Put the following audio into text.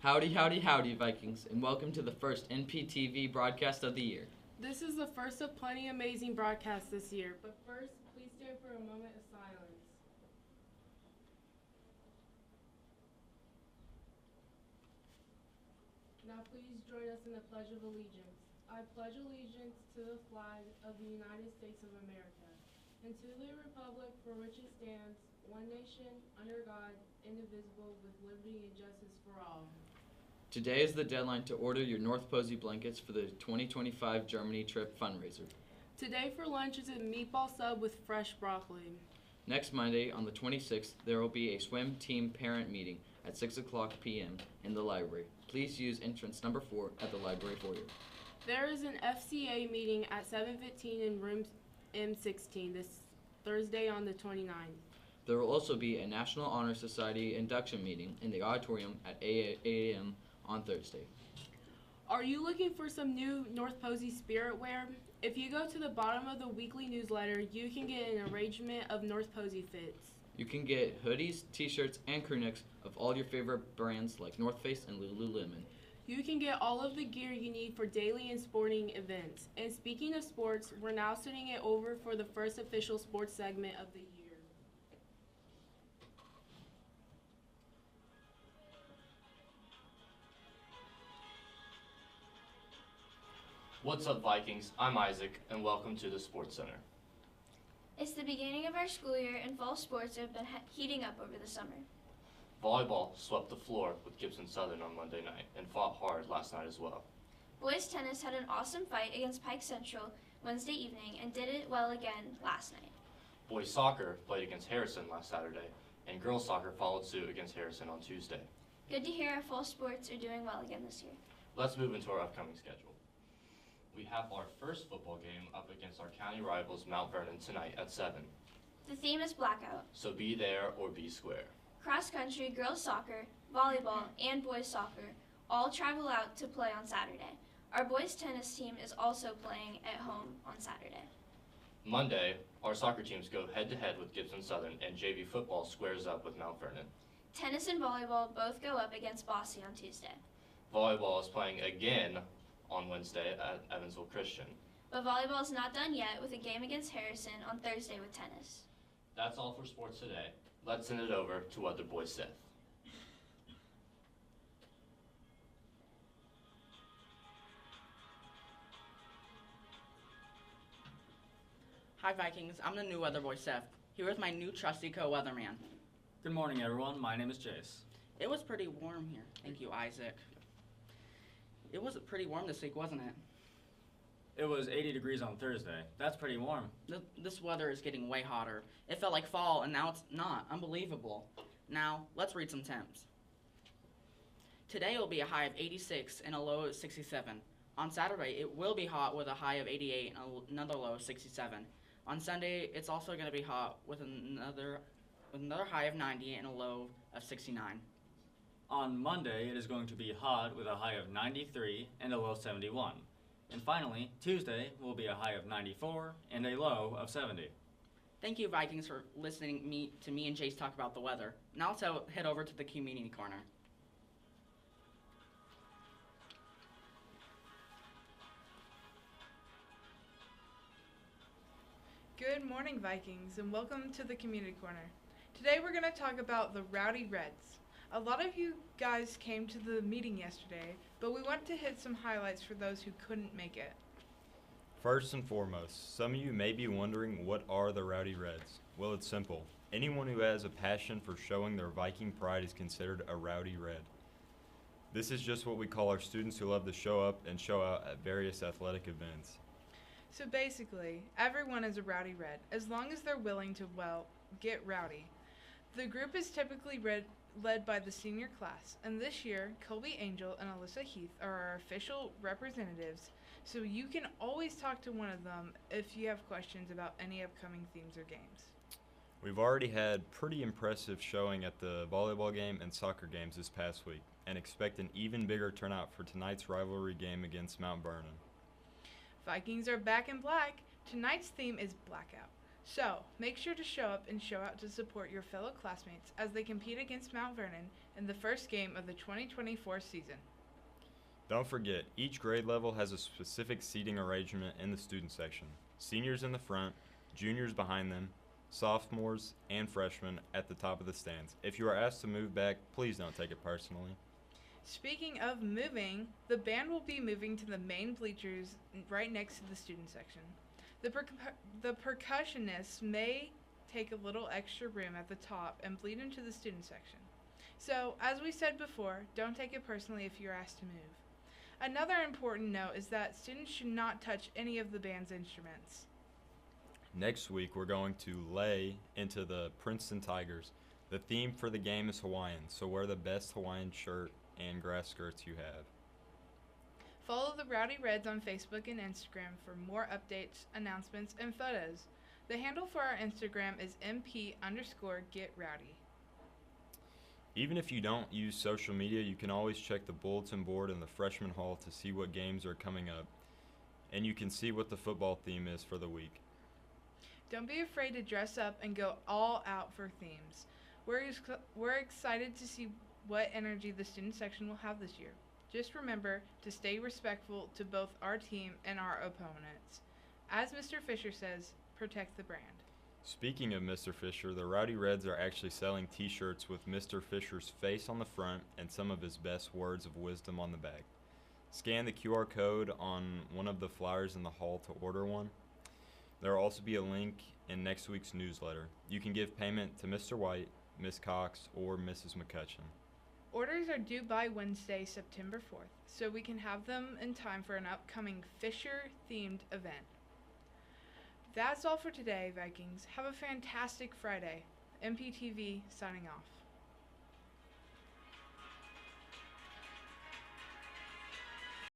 Howdy, howdy, howdy, Vikings, and welcome to the first NPTV broadcast of the year. This is the first of plenty amazing broadcasts this year, but first, please stand for a moment of silence. Now please join us in the Pledge of Allegiance. I pledge allegiance to the flag of the United States of America, and to the republic for which it stands, one nation, under God, indivisible, with liberty and justice for all. Today is the deadline to order your North Posey blankets for the 2025 Germany trip fundraiser. Today for lunch is a meatball sub with fresh broccoli. Next Monday, on the 26th, there will be a swim team parent meeting at 6 o'clock p.m. in the library. Please use entrance number 4 at the library foyer. There is an FCA meeting at 7:15 in room M16 this Thursday on the 29th. There will also be a National Honor Society induction meeting in the auditorium at 8 a.m. on Thursday. Are you looking for some new North Posey spirit wear? If you go to the bottom of the weekly newsletter, you can get an arrangement of North Posey fits. You can get hoodies, t-shirts, and crew necks of all your favorite brands like North Face and Lululemon. You can get all of the gear you need for daily and sporting events. And speaking of sports, we're now sending it over for the first official sports segment of the year. What's up, Vikings? I'm Isaac, and welcome to the Sports Center. It's the beginning of our school year, and fall sports have been heating up over the summer. Volleyball swept the floor with Gibson Southern on Monday night and fought hard last night as well. Boys tennis had an awesome fight against Pike Central Wednesday evening and did it well again last night. Boys soccer played against Harrison last Saturday, and girls soccer followed suit against Harrison on Tuesday. Good to hear our fall sports are doing well again this year. Let's move into our upcoming schedule. We have our first football game up against our county rivals Mount Vernon tonight at 7. The theme is blackout. So be there or be square. Cross country, girls soccer, volleyball, and boys soccer all travel out to play on Saturday. Our boys tennis team is also playing at home on Saturday. Monday, our soccer teams go head-to-head with Gibson Southern, and JV football squares up with Mount Vernon. Tennis and volleyball both go up against Bosse on Tuesday. Volleyball is playing again on Wednesday at Evansville Christian. But volleyball is not done yet with a game against Harrison on Thursday with tennis. That's all for sports today. Let's send it over to what the boys said. Hi Vikings, I'm the new weather boy Seth, here with my new trusty co-weatherman. Good morning, everyone. My name is Jace. It was pretty warm here. Thank you, Isaac. It was pretty warm this week, wasn't it? It was 80 degrees on Thursday. That's pretty warm. This weather is getting way hotter. It felt like fall, and now it's not. Unbelievable. Now, let's read some temps. Today will be a high of 86 and a low of 67. On Saturday, it will be hot with a high of 88 and another low of 67. On Sunday, it's also going to be hot with another high of 90 and a low of 69. On Monday, it is going to be hot with a high of 93 and a low of 71. And finally, Tuesday will be a high of 94 and a low of 70. Thank you, Vikings, for listening to me and Jace talk about the weather. Now let's head over to the community corner. Good morning, Vikings, and welcome to the Community Corner. Today we're going to talk about the Rowdy Reds. A lot of you guys came to the meeting yesterday, but we want to hit some highlights for those who couldn't make it. First and foremost, some of you may be wondering, what are the Rowdy Reds? Well, it's simple. Anyone who has a passion for showing their Viking pride is considered a Rowdy Red. This is just what we call our students who love to show up and show out at various athletic events. So basically, everyone is a Rowdy Red, as long as they're willing to, get rowdy. The group is typically led by the senior class, and this year, Colby Angel and Alyssa Heath are our official representatives, so you can always talk to one of them if you have questions about any upcoming themes or games. We've already had pretty impressive showing at the volleyball game and soccer games this past week, and expect an even bigger turnout for tonight's rivalry game against Mount Vernon. Vikings are back in black. Tonight's theme is blackout. So, make sure to show up and show out to support your fellow classmates as they compete against Mount Vernon in the first game of the 2024 season. Don't forget, each grade level has a specific seating arrangement in the student section. Seniors in the front, juniors behind them, sophomores, and freshmen at the top of the stands. If you are asked to move back, please don't take it personally. Speaking of moving, the band will be moving to the main bleachers right next to the student section. The percussionists may take a little extra room at the top and bleed into the student section. So, as we said before, don't take it personally if you're asked to move. Another important note is that students should not touch any of the band's instruments. Next week, we're going to lay into the Princeton Tigers. The theme for the game is Hawaiian, so wear the best Hawaiian shirt and grass skirts you have. Follow the Rowdy Reds on Facebook and Instagram for more updates, announcements, and photos. The handle for our Instagram is MP_GetRowdy. Even if you don't use social media, you can always check the bulletin board in the freshman hall to see what games are coming up, and you can see what the football theme is for the week. Don't be afraid to dress up and go all out for themes. We're excited to see what energy the student section will have this year. Just remember to stay respectful to both our team and our opponents. As Mr. Fisher says, protect the brand. Speaking of Mr. Fisher, the Rowdy Reds are actually selling t-shirts with Mr. Fisher's face on the front and some of his best words of wisdom on the back. Scan the QR code on one of the flyers in the hall to order one. There will also be a link in next week's newsletter. You can give payment to Mr. White, Miss Cox, or Mrs. McCutcheon. Orders are due by Wednesday, September 4th, so we can have them in time for an upcoming Fisher-themed event. That's all for today, Vikings. Have a fantastic Friday. NPTV signing off.